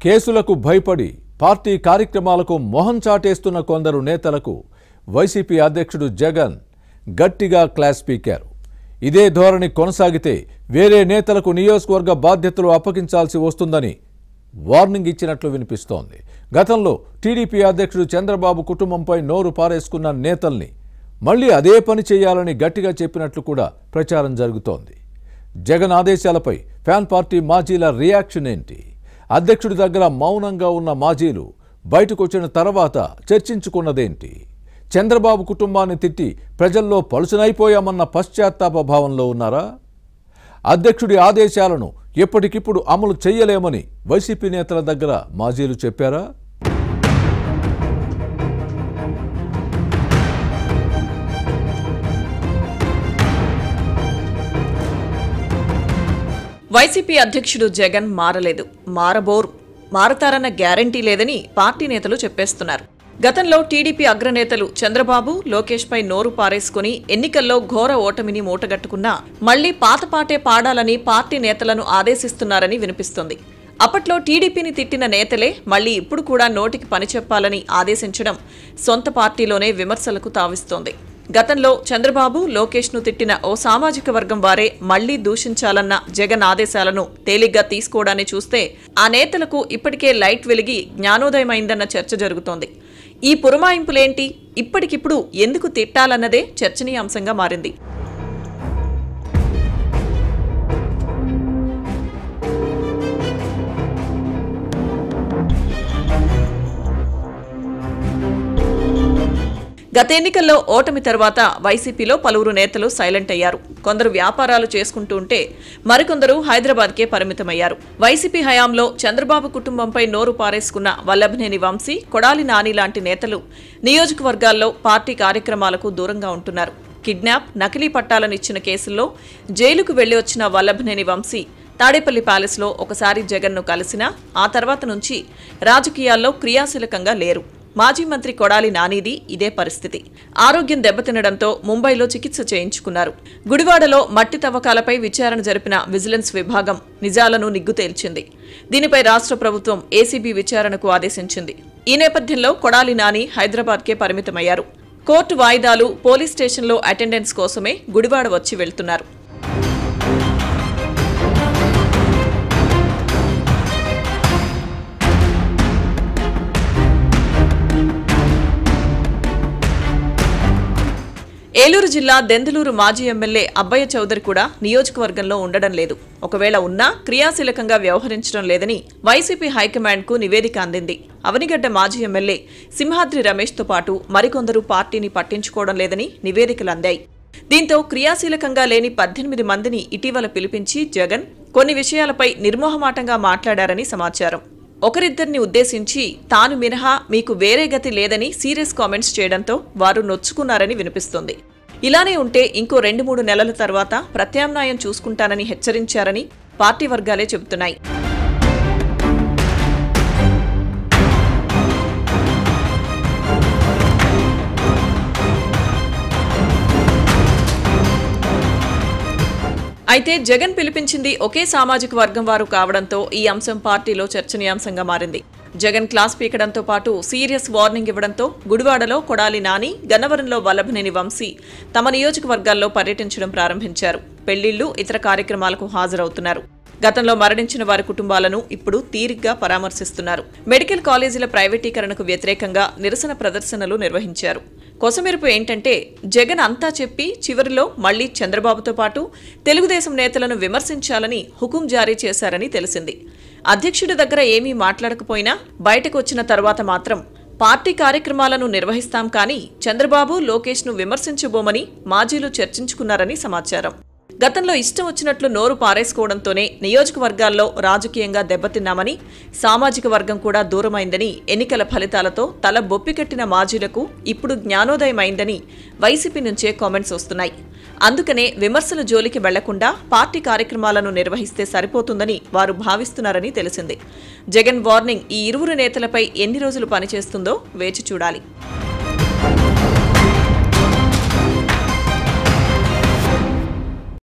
కేసులకు భయపడి పార్టీ కార్యక్రమాలకు మొహం చాటేస్తున్న కొందరు నేతలకు వైసీపీ అధ్యక్షుడు జగన్ గట్టిగా క్లాస్ పీకారు. ఇదే ధోరణి కొనసాగితే వేరే నేతలకు నియోజకవర్గ బాధ్యతలు అప్పగించాల్సి వస్తుందని వార్నింగ్ ఇచ్చినట్లు వినిపిస్తోంది. గతంలో టీడీపీ అధ్యక్షుడు చంద్రబాబు కుటుంబంపై నోరు పారేసుకున్న నేతల్ని మళ్లీ అదే పని చేయాలని గట్టిగా చెప్పినట్లు కూడా ప్రచారం జరుగుతోంది. జగన్ ఆదేశాలపై ఫ్యాన్ పార్టీ మాజీల రియాక్షన్ ఏంటి? అధ్యక్షుడి దగ్గర మౌనంగా ఉన్న మాజీలు బయటకొచ్చిన తర్వాత చర్చించుకున్నదేంటి? చంద్రబాబు కుటుంబాన్ని తిట్టి ప్రజల్లో పలుచనైపోయామన్న పశ్చాత్తాప భావంలో ఉన్నారా? అధ్యక్షుడి ఆదేశాలను ఎప్పటికిప్పుడు అమలు చేయలేమని వైసీపీ నేతల దగ్గర మాజీలు చెప్పారా? వైసీపీ అధ్యక్షుడు జగన్ మారలేదు, మారతారన్న గ్యారంటీ లేదని పార్టీ నేతలు చెప్పేస్తున్నారు. గతంలో టీడీపీ అగ్రనేతలు చంద్రబాబు, లోకేష్ పై నోరు పారేసుకుని ఎన్నికల్లో ఘోర ఓటమిని మూటగట్టుకున్నా మళ్లీ పాతపాటే పాడాలని పార్టీ నేతలను ఆదేశిస్తున్నారని వినిపిస్తోంది. అప్పట్లో టీడీపీని తిట్టిన నేతలే మళ్లీ ఇప్పుడు కూడా నోటికి పని చెప్పాలని ఆదేశించడం సొంత పార్టీలోనే విమర్శలకు తావిస్తోంది. గతంలో చంద్రబాబు, లోకేష్ ను తిట్టిన ఓ సామాజిక వర్గం వారే మళ్లీ దూషించాలన్న జగన్ ఆదేశాలను తేలిగ్గా తీసుకోవడాన్ని చూస్తే ఆ నేతలకు ఇప్పటికే లైట్ వెలిగి జ్ఞానోదయమైందన్న చర్చ జరుగుతోంది. ఈ పురమాయింపులేంటి, ఇప్పటికిప్పుడు ఎందుకు తిట్టాలన్నదే చర్చనీయాంశంగా మారింది. గత ఎన్నికల్లో ఓటమి తర్వాత వైసీపీలో పలువురు నేతలు సైలెంట్ అయ్యారు. కొందరు వ్యాపారాలు చేసుకుంటూ ఉంటే మరికొందరు హైదరాబాద్కే పరిమితమయ్యారు. వైసీపీ హయాంలో చంద్రబాబు కుటుంబంపై నోరు పారేసుకున్న వల్లభనేని వంశీ, కొడాలి నాని లాంటి నేతలు నియోజకవర్గాల్లో పార్టీ కార్యక్రమాలకు దూరంగా ఉంటున్నారు. కిడ్నాప్, నకిలీ పట్టాలను ఇచ్చిన కేసుల్లో జైలుకు వెళ్లి వచ్చిన వల్లభనేని వంశీ తాడేపల్లి ప్యాలెస్లో ఒకసారి జగన్ను కలిసినా ఆ తర్వాత నుంచి రాజకీయాల్లో క్రియాశీలకంగా లేరు. మాజీ మంత్రి కొడాలి నానిది ఇదే పరిస్థితి. ఆరోగ్యం దెబ్బతినడంతో ముంబైలో చికిత్స చేయించుకున్నారు. గుడివాడలో మట్టి తవ్వకాలపై విచారణ జరిపిన విజిలెన్స్ విభాగం నిజాలను నిగ్గు తేల్చింది. దీనిపై రాష్ట్ర ప్రభుత్వం ఏసీబీ విచారణకు ఆదేశించింది. ఈ నేపథ్యంలో కొడాలి నాని హైదరాబాద్కే పరిమితమయ్యారు. కోర్టు వాయిదాలు, పోలీస్ స్టేషన్లో అటెండెన్స్ కోసమే గుడివాడ వచ్చి వెళ్తున్నారు. ఏలూరు జిల్లా దెందులూరు మాజీ ఎమ్మెల్యే అబ్బయ్య చౌదరి కూడా నియోజకవర్గంలో ఉండడం లేదు. ఒకవేళ ఉన్నా క్రియాశీలకంగా వ్యవహరించడం లేదని వైసీపీ హైకమాండ్కు నివేదిక అందింది. అవనిగడ్డ మాజీ ఎమ్మెల్యే సింహాద్రి రమేష్తో పాటు మరికొందరు పార్టీని పట్టించుకోవడం లేదని నివేదికలు అందాయి. దీంతో క్రియాశీలకంగా లేని 18 మందిని ఇటీవల పిలిపించి జగన్ కొన్ని విషయాలపై నిర్మోహమాటంగా మాట్లాడారని సమాచారం. ఒకరిద్దరిని ఉద్దేశించి తాను మినహా మీకు వేరే గతి లేదని సీరియస్ కామెంట్స్ చేయడంతో వారు నొచ్చుకున్నారని వినిపిస్తోంది. ఇలానే ఉంటే ఇంకో 2-3 నెలల తర్వాత ప్రత్యామ్నాయం చూసుకుంటానని హెచ్చరించారని పార్టీ వర్గాలే చెబుతున్నాయి. అయితే జగన్ పిలిపించింది ఒకే సామాజిక వర్గం వారు కావడంతో ఈ అంశం పార్టీలో చర్చనీయాంశంగా మారింది. జగన్ క్లాస్ పీకడంతో పాటు సీరియస్ వార్నింగ్ ఇవ్వడంతో గుడివాడలో కొడాలి నాని, గన్నవరంలో వల్లభనేని వంశీ తమ నియోజకవర్గాల్లో పర్యటించడం ప్రారంభించారు. పెళ్లిళ్లు, ఇతర కార్యక్రమాలకు హాజరవుతున్నారు. గతంలో మరణించిన వారి కుటుంబాలను ఇప్పుడు తీరిగ్గా పరామర్శిస్తున్నారు. మెడికల్ కాలేజీల ప్రైవేటీకరణకు వ్యతిరేకంగా నిరసన ప్రదర్శనలు నిర్వహించారు. కొసమెరుపు ఏంటంటే జగన్ అంతా చెప్పి చివరిలో మళ్లీ చంద్రబాబుతో పాటు తెలుగుదేశం నేతలను విమర్శించాలని హుకుం జారీ చేశారని తెలిసింది. అధ్యక్షుడి దగ్గర ఏమీ మాట్లాడకపోయినా బయటకు వచ్చిన తర్వాత మాత్రం పార్టీ కార్యక్రమాలను నిర్వహిస్తాం కానీ చంద్రబాబు, లోకేష్ను విమర్శించబోమని మాజీలు చర్చించుకున్నారని సమాచారం. గతంలో ఇష్టం వచ్చినట్లు నోరు పారేసుకోవడంతోనే నియోజకవర్గాల్లో రాజకీయంగా దెబ్బతిన్నామని, సామాజిక వర్గం కూడా దూరమైందని, ఎన్నికల ఫలితాలతో తల బొప్పికట్టిన మాజీలకు ఇప్పుడు జ్ఞానోదయమైందని వైసీపీ నుంచే కామెంట్స్ వస్తున్నాయి. అందుకనే విమర్శల జోలికి వెళ్లకుండా పార్టీ కార్యక్రమాలను నిర్వహిస్తే సరిపోతుందని వారు భావిస్తున్నారని తెలిసింది. జగన్ వార్నింగ్ ఈ ఇరువురు నేతలపై ఎన్ని రోజులు పనిచేస్తుందో వేచి చూడాలి.